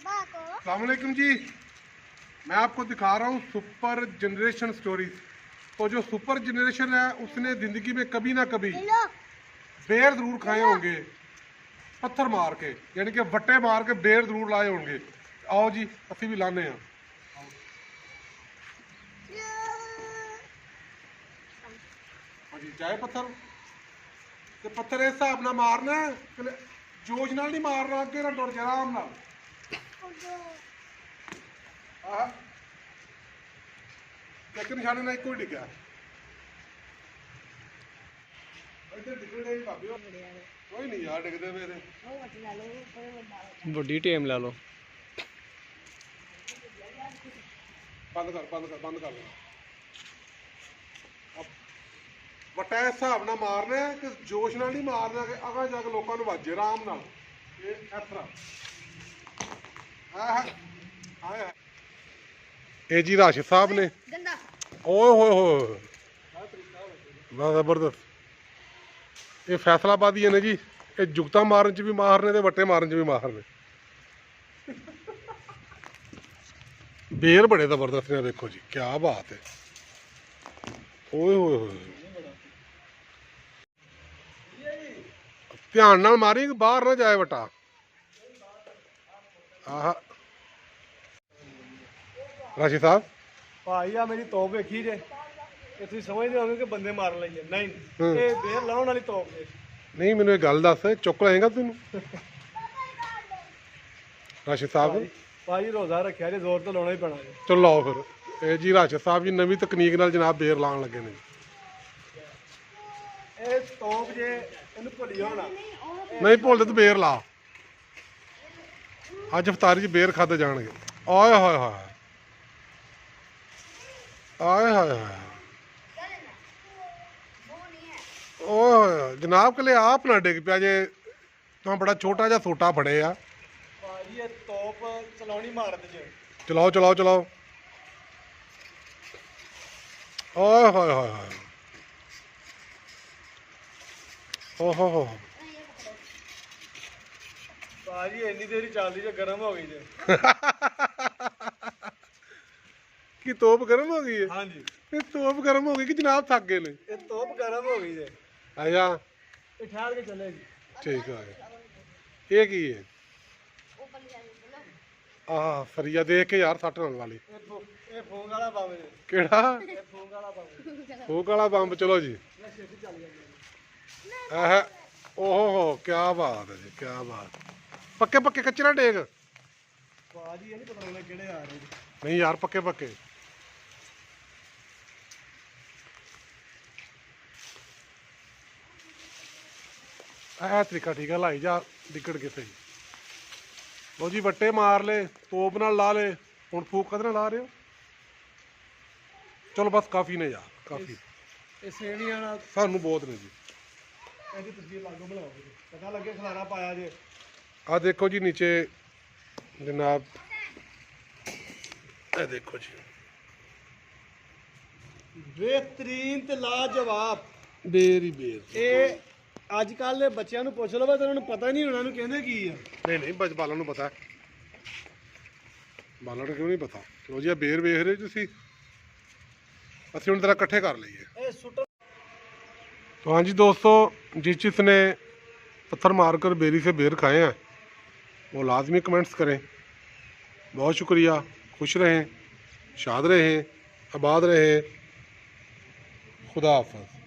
अस्सलामुअलैकुम जी, मैं आपको दिखा रहा हूँ सुपर जनरेशन स्टोरीज। तो जो सुपर जनरेशन है उसने ज़िंदगी में कभी ना कभी बेर ज़रूर खाए होंगे, पत्थर मार के, यानी कि वट्टे मार के बेर ज़रूर लाए होंगे। आओ जी, असी भी लाने हैं। हाँ जी, जाए पत्थर ते पत्थर इस हिसाब नाल मारना है, जोश नाल नहीं मारना, अगे ना टुर जा आराम नाल। एक निशाने ना एको ही डिग्या कोई नहीं यार, डिगते मेरे ਵੱਡੀ ਟੀਮ ਲੈ ਲਓ। बंद कर लेना। वट्टा इस हिसाब नाल मारना है कि जोश नाल नहीं मारना कि अगा जाके लोगों को वाजे आराम नाल। इस तरह ये जी राशिद साहब ने, ओए होए होए, बड़ा जबरदस्त। ये फैसलाबादी ने जी, ये जुगता मारन च भी माहर ने ते वट्टे मारन च भी माहर ने। बेर बड़े जबरदस्त ने, देखो जी क्या बात है। ओए होए होए, ध्यान नाल मारी बाहर ना जाए वट्टा। आह राशिद साहब ਭਾਈ ਆ ਮੇਰੀ ਤੋਪ ਵੇਖੀ ਜੇ, ਇਹ ਤੁਸੀਂ ਸਮਝਦੇ ਹੋਗੇ ਕਿ ਬੰਦੇ ਮਾਰਨ ਲਈ ਹੈ। ਨਹੀਂ, ਇਹ ਬੇਰ ਲਾਉਣ ਵਾਲੀ ਤੋਪ ਜੇ। नहीं मैंने एक गल दस, चुक लेगा तेन राशिद साहब? ਭਾਈ ਰੋਜ਼ਾ ਰੱਖਿਆ ਜੇ, ਜ਼ੋਰ ਤਾਂ ਲਾਉਣਾ ਹੀ ਪੈਣਾ ਜੇ। चलो लाओ फिर। ये जी राशिद साहब जी नवी तकनीक नाल जनाब बेर लाने लगे ने। ਇਹ ਤੋਪ ਜੇ, ਇਹਨੂੰ ਭੁੱਲੀ ਹੋਣਾ। नहीं भुलते तो बेर ला, अज अफतारी च बेर खादे जाणगे। आए हाय हाय, आए हाय हाय, ओए जनाब कले आप ना डिग पिया जे, तो बड़ा छोटा जा सोटा फड़े आ। ਭਾਈ ਇਹ ਤੋਪ ਚਲਾਉਣੀ ਮਾਰਦ ਜੇ। चलाओ चलाओ चलाओ। ओए हाय हाय हाय, ओहो हो, ਭਾਈ ਇੰਨੀ ਦੇਰੀ ਚੱਲਦੀ ਜੇ, ਗਰਮ ਹੋ ਗਈ ਜੇ। कि तोप गर्म हो गई है? हाँ जी, ये तोप गर्म हो गई कि जनाब थक गए ने? ਇਹ ਤੋਪ ਗਰਮ ਹੋ ਗਈ ਜੇ। अच्छा ਇਹ ਠਹਿਰ ਕੇ ਚੱਲੇਗੀ। ठीक है। ये की है? आह सरिया देख के यार, सट लाने वाली। ਇਹ ਫੂੰਗ ਵਾਲਾ ਬੰਬ ਜੇ। केड़ा ਇਹ ਫੂੰਗ वाला ਬੰਬ। फूक वाला बंब? चलो जी। ਛੇਤੀ ਚੱਲ ਜਾਂਦੀ। आह ओहो हो, क्या बात है जी, क्या बात। पक्के पक्के कच्चे ना डेग? ਭਾਜੀ ਇਹ ਨਹੀਂ ਪਤਾ ਲੱਗਣਾ ਕਿਹੜੇ ਆ ਰਹੇ ਜੀ। नहीं यार, पक्के पक्के। तरीका ठीक है, लाई जा डिकड़ के सही। लो जी, वट्टे मार ले, तोप नाल ला ले, हुण फूक कदे नाल ला रहे हो? चलो बस काफ़ी ने यार, काफ़ी ਇਹ ਸੇਣੀਆਂ ਨਾਲ सानू बहुत ने जी। ਇਹਦੀ ਤਸਵੀਰ ਲਾਗੋ ਬਣਾਓ ਜੀ, ਪਤਾ ਲੱਗੇ ਖਲਾਰਾ ਪਾਇਆ ਜੇ। आ देखो जी नीचे जनाब, ए देखो जी, ਬਿਹਤਰੀਨ ਤੇ ਲਾਜਵਾਬ। बेर ही बेर। ਇਹ ਅੱਜ ਕੱਲ੍ਹ ਦੇ ਬੱਚਿਆਂ ਨੂੰ ਪੁੱਛ ਲਓ ਤਾਂ ਉਹਨਾਂ ਨੂੰ ਪਤਾ ਹੀ ਨਹੀਂ ਹੋਣਾ ਇਹਨੂੰ ਕਹਿੰਦੇ ਕੀ ਆ। नहीं नहीं, बस बालों नूं पता है, बालों नूं क्यों नहीं पता। चलो जी, बेर वेख रहे हो तुसीं, ਅਸੀਂ ਹੁਣ ਤੇਰਾ ਇਕੱਠੇ ਕਰ ਲਈਏ। ਇਹ ਸੁੱਟ तो हाँ जी दोस्तों, जिसने पत्थर मारकर बेरी से बेर खाए हैं वो लाजमी कमेंट्स करें। बहुत शुक्रिया, खुश रहें, शाद रहें, आबाद रहें, खुदा हाफ़िज़।